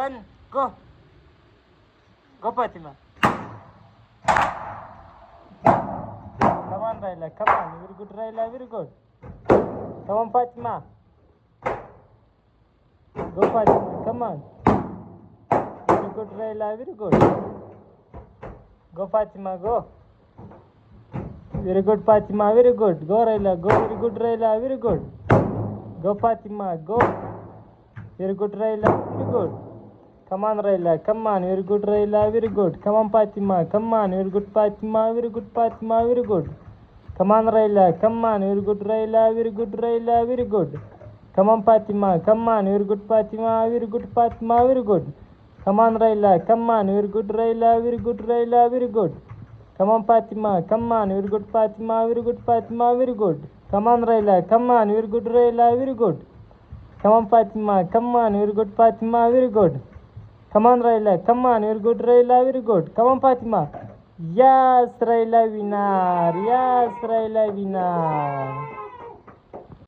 1, go. Go, Fatima. Come on, Raila. Come on. Very good, Raila. Very good. Come on, Fatima. Go, Fatima. Come on. Very good, Raila. Very good. Go, Fatima. Go. Very good, Fatima. Very good. Go, Raila. Go. Very good, Raila. Very good. Go, Fatima. Go. Very good, Raila. Very good. Come on, Raila. Come on. Very good, Raila. Very good. Come on, Fatima. Come on. Very good, Fatima. Very good, Fatima. Very good. Come on, Raila. Come on. Very good, Raila. Very good, Raila. Very good. Come on, Fatima. Come on. Very good, Fatima. Very good, Fatima. Very good. Come on, Raila. Come on. Very good, Raila. Very good, Raila. Very good. Come on, Fatima. Come on. Very good, Fatima. Very good, Fatima. Very good. Come on, Raila. Come on. Very good, Raila. Very good. Come on, Fatima. Come on. Very good, Fatima. Very good. Come on, Raila. Come on. Very good, Raila. Very good. Come on, Fatima. Yes, Raila winner. Yes, Raila winner.